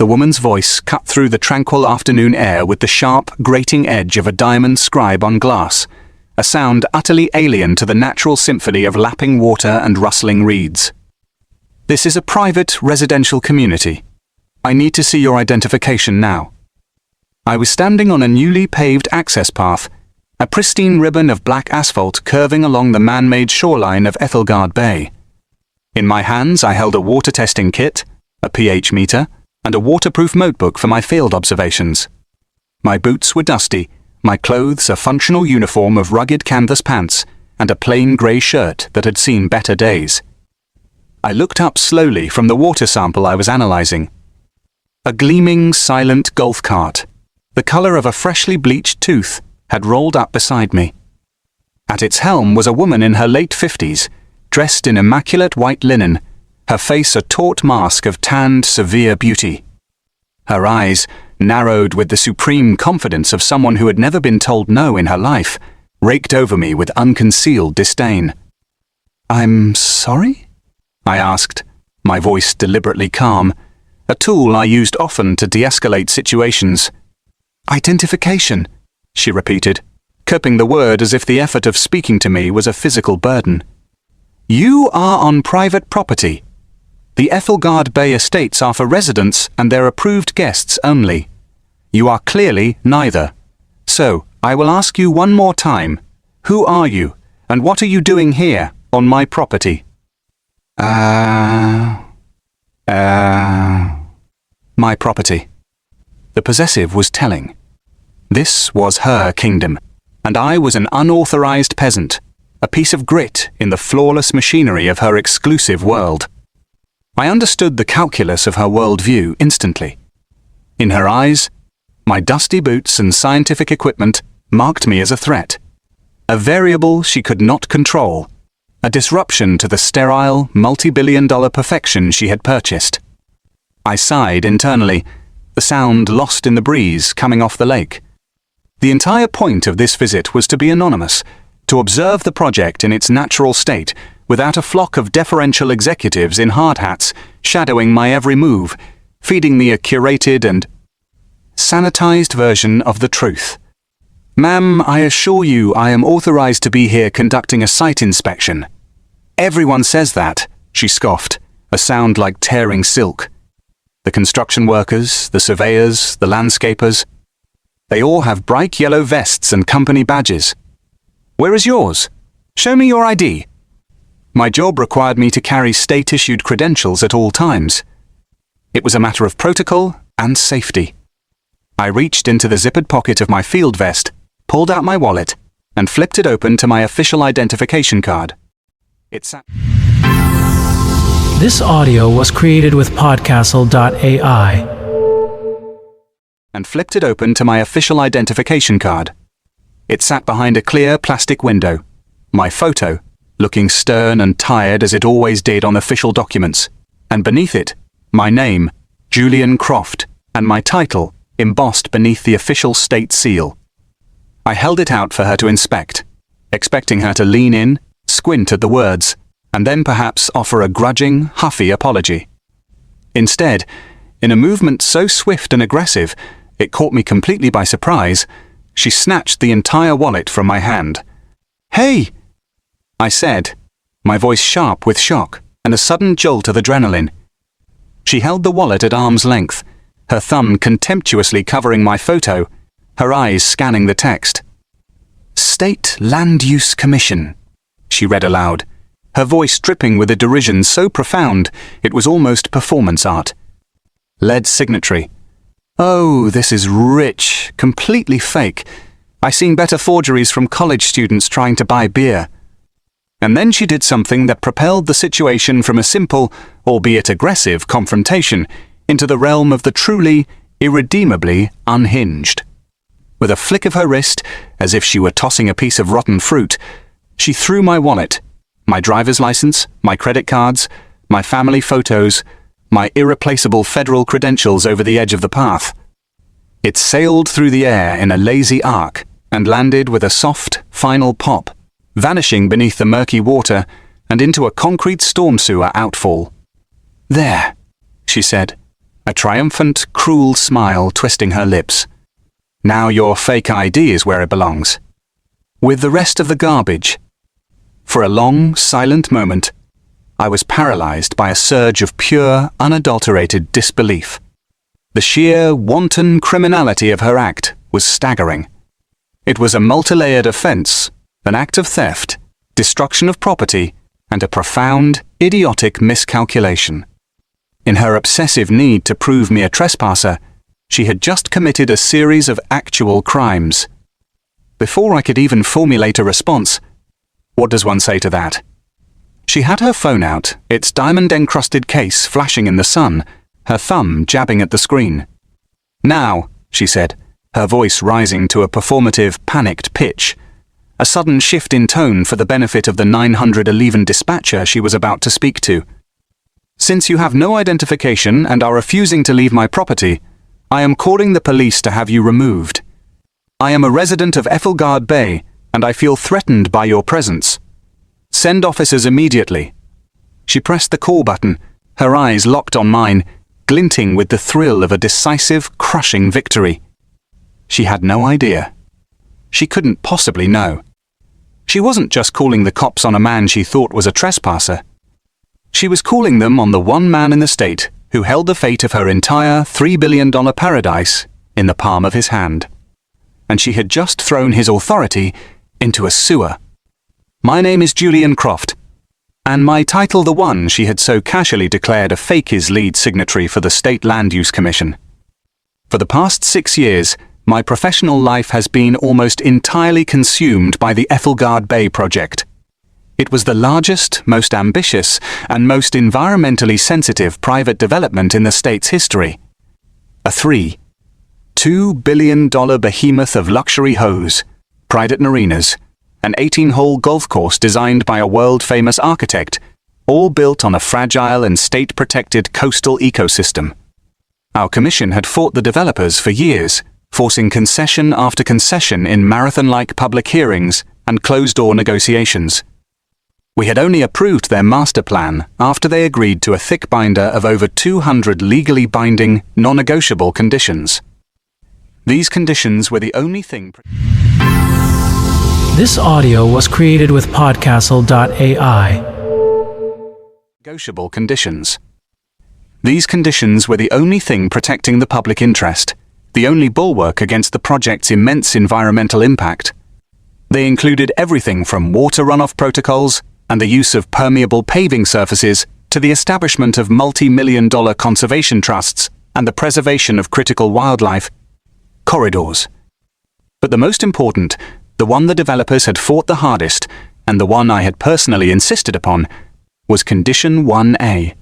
woman's voice cut through the tranquil afternoon air with the sharp, grating edge of a diamond scribe on glass, a sound utterly alien to the natural symphony of lapping water and rustling reeds. "This is a private, residential community. I need to see your identification now." I was standing on a newly paved access path, a pristine ribbon of black asphalt curving along the man-made shoreline of Ethelgard Bay. In my hands I held a water testing kit, a pH meter, and a waterproof notebook for my field observations. My boots were dusty, my clothes a functional uniform of rugged canvas pants and a plain grey shirt that had seen better days. I looked up slowly from the water sample I was analysing. A gleaming, silent golf cart, the colour of a freshly bleached tooth, had rolled up beside me. At its helm was a woman in her late 50s, dressed in immaculate white linen, her face a taut mask of tanned, severe beauty. Her eyes, narrowed with the supreme confidence of someone who had never been told no in her life, raked over me with unconcealed disdain. "I'm sorry?" I asked, my voice deliberately calm, a tool I used often to de-escalate situations. "Identification," she repeated, cupping the word as if the effort of speaking to me was a physical burden. "You are on private property. The Ethelgard Bay estates are for residents and their approved guests only. You are clearly neither. So, I will ask you one more time. Who are you, and what are you doing here, on my property?" My property. The possessive was telling. This was her kingdom, and I was an unauthorized peasant, a piece of grit in the flawless machinery of her exclusive world. I understood the calculus of her worldview instantly. In her eyes, my dusty boots and scientific equipment marked me as a threat, a variable she could not control, a disruption to the sterile, multi-billion-dollar perfection she had purchased. I sighed internally, the sound lost in the breeze coming off the lake. The entire point of this visit was to be anonymous, to observe the project in its natural state, without a flock of deferential executives in hard hats shadowing my every move, feeding me a curated and sanitized version of the truth. "Ma'am, I assure you I am authorized to be here conducting a site inspection." "Everyone says that," she scoffed, a sound like tearing silk. The construction workers, the surveyors, the landscapers, they all have bright yellow vests and company badges. "Where is yours? Show me your ID." My job required me to carry state-issued credentials at all times. It was a matter of protocol and safety. I reached into the zippered pocket of my field vest, pulled out my wallet, and flipped it open to my official identification card. It sat. This audio was created with Podcastle.ai. And flipped it open to my official identification card. It sat behind a clear plastic window. My photo, looking stern and tired as it always did on official documents, and beneath it, my name, Julian Croft, and my title, embossed beneath the official state seal. I held it out for her to inspect, expecting her to lean in, squint at the words, and then perhaps offer a grudging, huffy apology. Instead, in a movement so swift and aggressive, it caught me completely by surprise, she snatched the entire wallet from my hand. "Hey!" I said, my voice sharp with shock and a sudden jolt of adrenaline. She held the wallet at arm's length, her thumb contemptuously covering my photo, her eyes scanning the text. "State Land Use Commission," she read aloud, her voice dripping with a derision so profound it was almost performance art. Lead signatory. Oh, this is rich, completely fake. I've seen better forgeries from college students trying to buy beer. And then she did something that propelled the situation from a simple, albeit aggressive, confrontation into the realm of the truly, irredeemably unhinged. With a flick of her wrist, as if she were tossing a piece of rotten fruit, she threw my wallet, my driver's license, my credit cards, my family photos, my irreplaceable federal credentials over the edge of the path. It sailed through the air in a lazy arc and landed with a soft, final pop, vanishing beneath the murky water and into a concrete storm sewer outfall. "There," she said, a triumphant, cruel smile twisting her lips. Now your fake ID is where it belongs. With the rest of the garbage. For a long, silent moment, I was paralyzed by a surge of pure, unadulterated disbelief. The sheer, wanton criminality of her act was staggering. It was a multi-layered offense, an act of theft, destruction of property, and a profound, idiotic miscalculation. In her obsessive need to prove me a trespasser, she had just committed a series of actual crimes. Before I could even formulate a response, what does one say to that? She had her phone out, its diamond-encrusted case flashing in the sun, her thumb jabbing at the screen. "Now," she said, her voice rising to a performative, panicked pitch, a sudden shift in tone for the benefit of the 911 dispatcher she was about to speak to. "Since you have no identification and are refusing to leave my property, I am calling the police to have you removed. I am a resident of Ethelgard Bay, and I feel threatened by your presence. Send officers immediately." She pressed the call button, her eyes locked on mine, glinting with the thrill of a decisive, crushing victory. She had no idea. She couldn't possibly know. She wasn't just calling the cops on a man she thought was a trespasser. She was calling them on the one man in the state who held the fate of her entire $3 billion paradise in the palm of his hand. And she had just thrown his authority into a sewer. My name is Julian Croft, and my title the one she had so casually declared a fake his lead signatory for the State Land Use Commission. For the past 6 years, my professional life has been almost entirely consumed by the Ethelgard Bay project. It was the largest, most ambitious, and most environmentally sensitive private development in the state's history. A $2 billion behemoth of luxury HOAs, private marinas, an 18-hole golf course designed by a world-famous architect, all built on a fragile and state-protected coastal ecosystem. Our commission had fought the developers for years, forcing concession after concession in marathon-like public hearings and closed-door negotiations. We had only approved their master plan after they agreed to a thick binder of over 200 legally binding, non-negotiable conditions. These conditions were the only thing... This audio was created with podcastle.ai. Negotiable conditions. These conditions were the only thing protecting the public interest, the only bulwark against the project's immense environmental impact. They included everything from water runoff protocols and the use of permeable paving surfaces to the establishment of multi-million-dollar conservation trusts and the preservation of critical wildlife. Corridors. But the most important, the one the developers had fought the hardest, and the one I had personally insisted upon, was Condition 1A.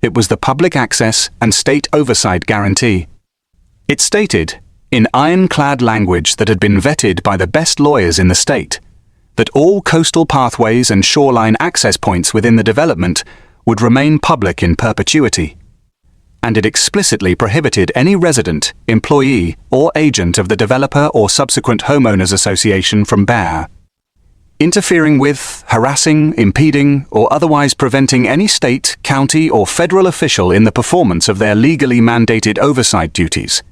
It was the public access and state oversight guarantee. It stated, in ironclad language that had been vetted by the best lawyers in the state, that all coastal pathways and shoreline access points within the development would remain public in perpetuity. And it explicitly prohibited any resident, employee, or agent of the developer or subsequent homeowners association from interfering with, harassing, impeding, or otherwise preventing any state, county, or federal official in the performance of their legally mandated oversight duties.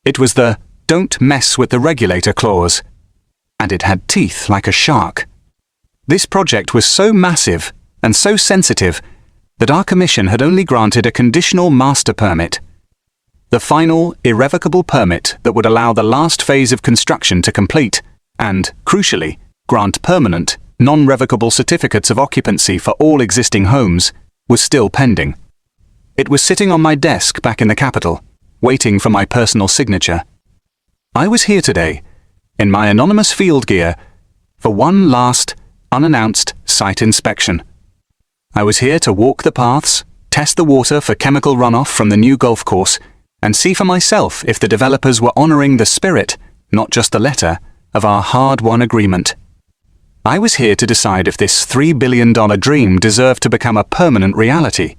It was the "don't mess with the regulator" clause, and it had teeth like a shark. This project was so massive and so sensitive that our commission had only granted a conditional master permit, the final, irrevocable permit that would allow the last phase of construction to complete and, crucially, grant permanent, non-revocable certificates of occupancy for all existing homes, was still pending. It was sitting on my desk back in the capital, waiting for my personal signature. I was here today, in my anonymous field gear, for one last, unannounced site inspection. I was here to walk the paths, test the water for chemical runoff from the new golf course, and see for myself if the developers were honoring the spirit, not just the letter, of our hard-won agreement. I was here to decide if this $3 billion dream deserved to become a permanent reality.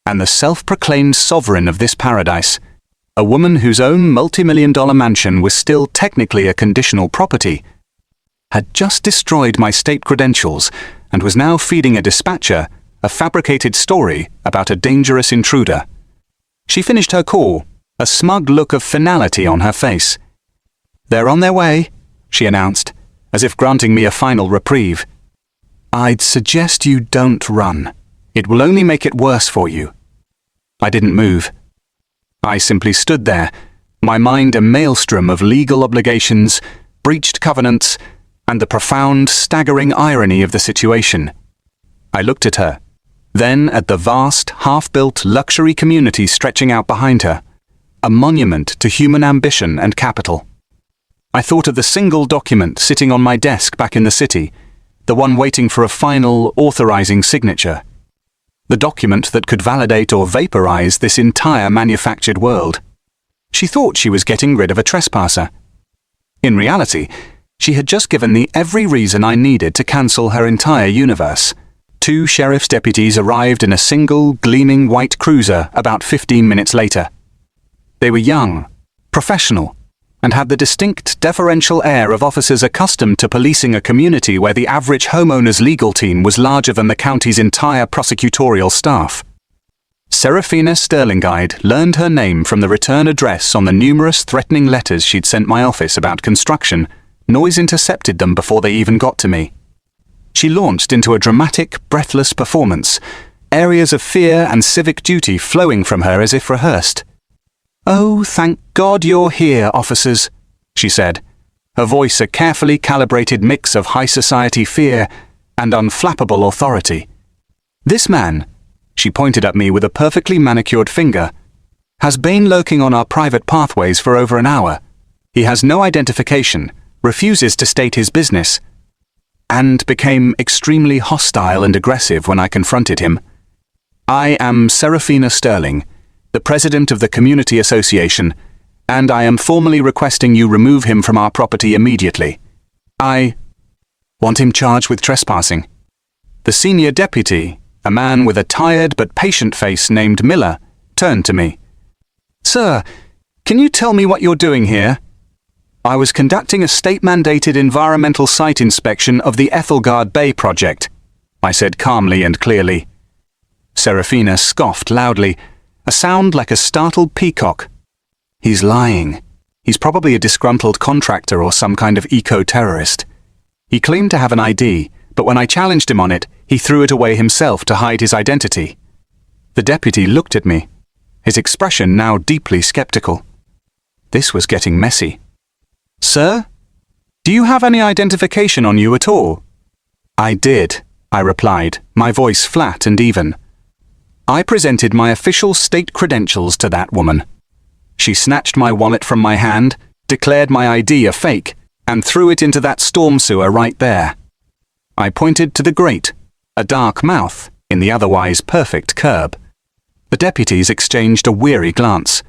And the self-proclaimed sovereign of this paradise, a woman whose own multi-million-dollar mansion was still technically a conditional property, had just destroyed my state credentials and was now feeding a dispatcher a fabricated story about a dangerous intruder. She finished her call, a smug look of finality on her face. "They're on their way," she announced, as if granting me a final reprieve. "I'd suggest you don't run. It will only make it worse for you." I didn't move. I simply stood there, my mind a maelstrom of legal obligations, breached covenants, and the profound, staggering irony of the situation. I looked at her, then at the vast, half-built luxury community stretching out behind her, a monument to human ambition and capital. I thought of the single document sitting on my desk back in the city, the one waiting for a final, authorizing signature. The document that could validate or vaporize this entire manufactured world. She thought she was getting rid of a trespasser. In reality, she had just given me every reason I needed to cancel her entire universe. 2 sheriff's deputies arrived in a single, gleaming white cruiser about 15 minutes later. They were young, professional, and had the distinct deferential air of officers accustomed to policing a community where the average homeowner's legal team was larger than the county's entire prosecutorial staff. Serafina Sterlingide learned her name from the return address on the numerous threatening letters she'd sent my office about construction. Noise intercepted them before they even got to me. She launched into a dramatic, breathless performance, areas of fear and civic duty flowing from her as if rehearsed. "Oh, thank God you're here, officers," she said, her voice a carefully calibrated mix of high society fear and unflappable authority. "This man," she pointed at me with a perfectly manicured finger, "has been lurking on our private pathways for over an hour. He has no identification, refuses to state his business, and became extremely hostile and aggressive when I confronted him. I am Serafina Sterling, the president of the Community Association, and I am formally requesting you remove him from our property immediately. I want him charged with trespassing." The senior deputy, a man with a tired but patient face named Miller, turned to me. "Sir, can you tell me what you're doing here?" "I was conducting a state-mandated environmental site inspection of the Ethelgard Bay project," I said calmly and clearly. Serafina scoffed loudly, a sound like a startled peacock. "He's lying. He's probably a disgruntled contractor or some kind of eco-terrorist. He claimed to have an ID, but when I challenged him on it, he threw it away himself to hide his identity." The deputy looked at me, his expression now deeply skeptical. This was getting messy. "Sir, do you have any identification on you at all?" "I did," I replied, my voice flat and even. "I presented my official state credentials to that woman. She snatched my wallet from my hand, declared my ID a fake, and threw it into that storm sewer right there." I pointed to the grate, a dark mouth in the otherwise perfect curb. The deputies exchanged a weary glance.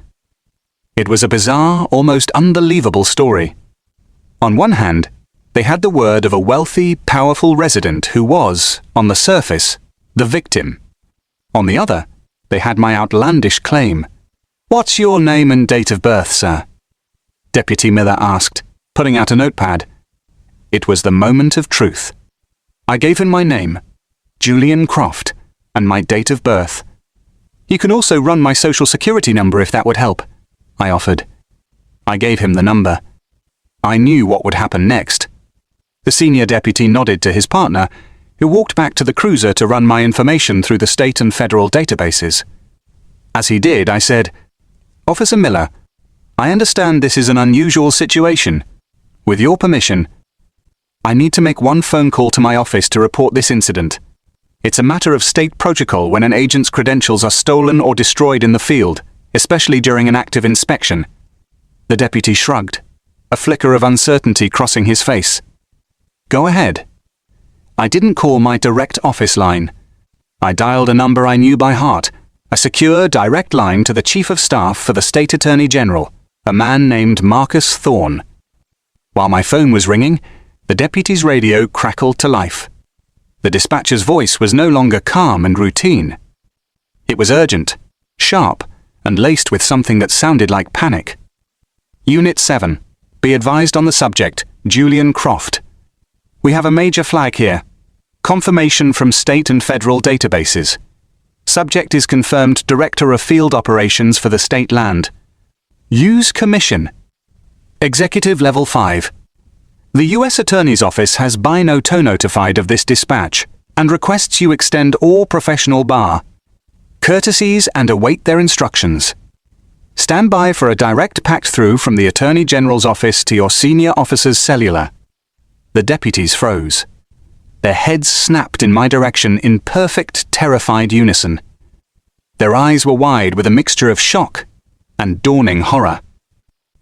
It was a bizarre, almost unbelievable story. On one hand, they had the word of a wealthy, powerful resident who was, on the surface, the victim. On the other, they had my outlandish claim. "What's your name and date of birth, sir?" Deputy Miller asked, putting out a notepad. It was the moment of truth. I gave him my name, Julian Croft, and my date of birth. "You can also run my social security number if that would help," I offered. I gave him the number. I knew what would happen next. The senior deputy nodded to his partner, who walked back to the cruiser to run my information through the state and federal databases. As he did, I said, "Officer Miller, I understand this is an unusual situation. With your permission, I need to make one phone call to my office to report this incident. It's a matter of state protocol when an agent's credentials are stolen or destroyed in the field, especially during an active inspection." The deputy shrugged, a flicker of uncertainty crossing his face. "Go ahead." I didn't call my direct office line. I dialed a number I knew by heart, a secure direct line to the Chief of Staff for the State Attorney General, a man named Marcus Thorne. While my phone was ringing, the deputy's radio crackled to life. The dispatcher's voice was no longer calm and routine. It was urgent, sharp, and laced with something that sounded like panic. "Unit 7. Be advised on the subject, Julian Croft. We have a major flag here. Confirmation from state and federal databases. Subject is confirmed Director of Field Operations for the state land. Use commission. Executive Level 5. The U.S. Attorney's Office has by no to notified of this dispatch and requests you extend all professional bar courtesies and await their instructions. Stand by for a direct pack-through from the Attorney General's office to your senior officer's cellular. The deputies froze. Their heads snapped in my direction in perfect, terrified unison. Their eyes were wide with a mixture of shock and dawning horror.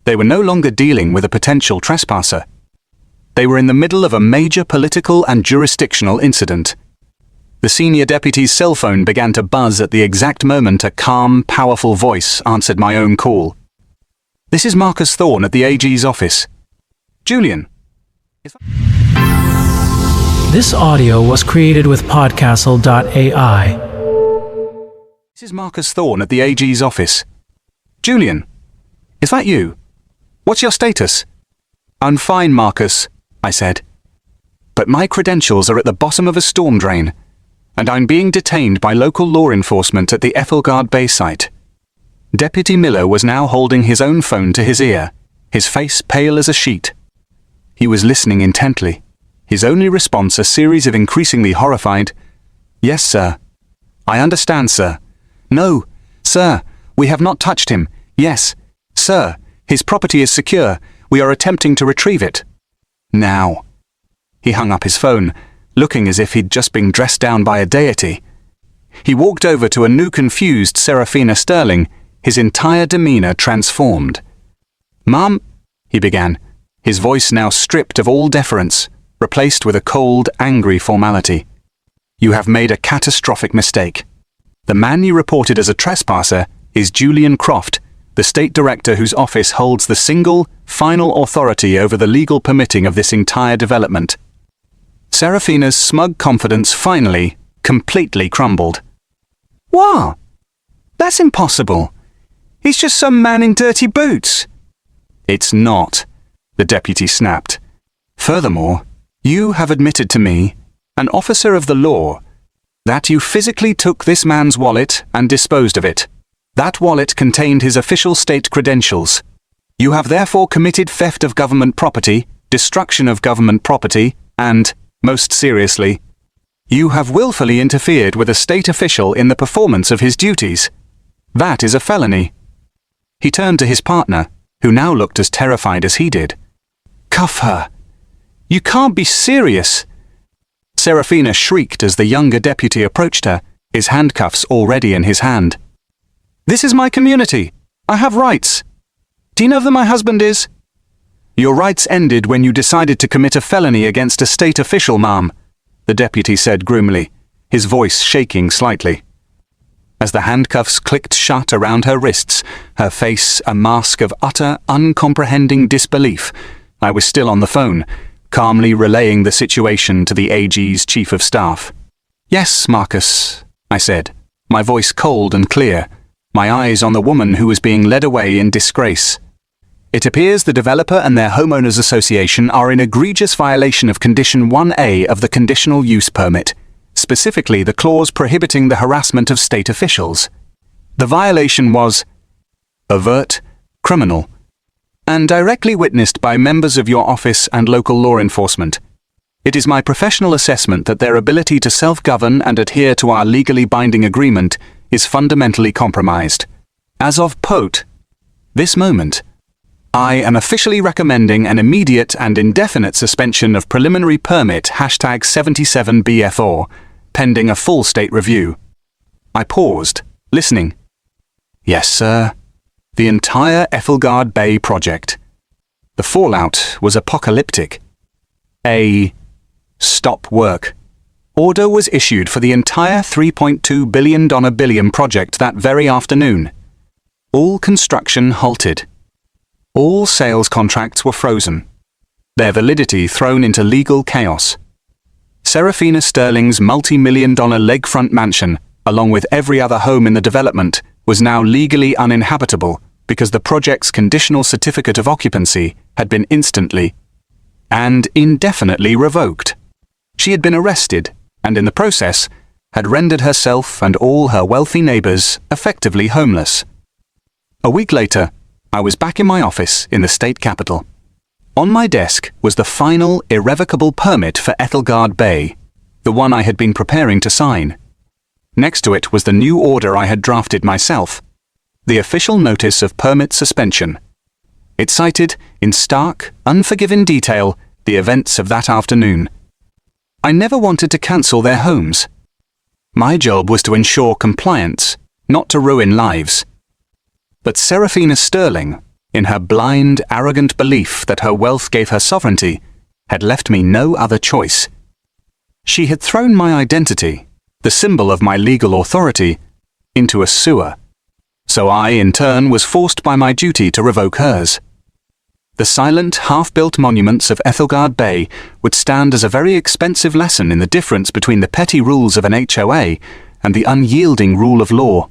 They were no longer dealing with a potential trespasser. They were in the middle of a major political and jurisdictional incident. The senior deputy's cell phone began to buzz at the exact moment a calm, powerful voice answered my own call. "This is Marcus Thorne at the AG's office. Julian." This audio was created with podcastle.ai. "This is Marcus Thorne at the AG's office. Julian, is that you? What's your status?" "I'm fine, Marcus," I said. "But my credentials are at the bottom of a storm drain, and I'm being detained by local law enforcement at the Ethelgard Bay site." Deputy Miller was now holding his own phone to his ear, his face pale as a sheet. He was listening intently, his only response a series of increasingly horrified, "Yes, sir. I understand, sir. No, sir, we have not touched him. Yes, sir, his property is secure. We are attempting to retrieve it. Now." He hung up his phone, looking as if he'd just been dressed down by a deity. He walked over to a new confused Serafina Sterling, his entire demeanor transformed. "Ma'am," he began, his voice now stripped of all deference, replaced with a cold, angry formality. "You have made a catastrophic mistake. The man you reported as a trespasser is Julian Croft, the state director whose office holds the single, final authority over the legal permitting of this entire development." Serafina's smug confidence finally, completely crumbled. "What? That's impossible. He's just some man in dirty boots." "It's not," the deputy snapped. "Furthermore, you have admitted to me, an officer of the law, that you physically took this man's wallet and disposed of it. That wallet contained his official state credentials. You have therefore committed theft of government property, destruction of government property, and, most seriously, you have willfully interfered with a state official in the performance of his duties. That is a felony." He turned to his partner, who now looked as terrified as he did. "Cuff her. You can't be serious." Serafina shrieked as the younger deputy approached her, his handcuffs already in his hand. "This is my community. I have rights. Do you know that my husband is?" "Your rights ended when you decided to commit a felony against a state official, ma'am," the deputy said grimly, his voice shaking slightly. As the handcuffs clicked shut around her wrists, her face a mask of utter, uncomprehending disbelief, I was still on the phone, calmly relaying the situation to the AG's chief of staff. "Yes, Marcus," I said, my voice cold and clear, my eyes on the woman who was being led away in disgrace. "It appears the developer and their homeowners association are in egregious violation of Condition 1A of the Conditional Use Permit, specifically the clause prohibiting the harassment of state officials. The violation was overt, criminal, and directly witnessed by members of your office and local law enforcement. It is my professional assessment that their ability to self-govern and adhere to our legally binding agreement is fundamentally compromised. As of this moment, I am officially recommending an immediate and indefinite suspension of preliminary permit #77BFR, pending a full state review." I paused, listening. Yes, sir. The entire Ethelgard Bay project. The fallout was apocalyptic. A stop work order was issued for the entire $3.2 billion project that very afternoon. All construction halted. All sales contracts were frozen, their validity thrown into legal chaos. Serafina Sterling's multi-million-dollar lakefront mansion, along with every other home in the development, was now legally uninhabitable because the project's conditional certificate of occupancy had been instantly and indefinitely revoked. She had been arrested, and in the process, had rendered herself and all her wealthy neighbours effectively homeless. A week later, I was back in my office in the state capital. On my desk was the final irrevocable permit for Ethelgard Bay, the one I had been preparing to sign. Next to it was the new order I had drafted myself, the official notice of permit suspension. It cited, in stark, unforgiving detail, the events of that afternoon. I never wanted to cancel their homes. My job was to ensure compliance, not to ruin lives. But Seraphina Sterling, in her blind, arrogant belief that her wealth gave her sovereignty, had left me no other choice. She had thrown my identity, the symbol of my legal authority, into a sewer. So I, in turn, was forced by my duty to revoke hers. The silent, half-built monuments of Ethelgard Bay would stand as a very expensive lesson in the difference between the petty rules of an HOA and the unyielding rule of law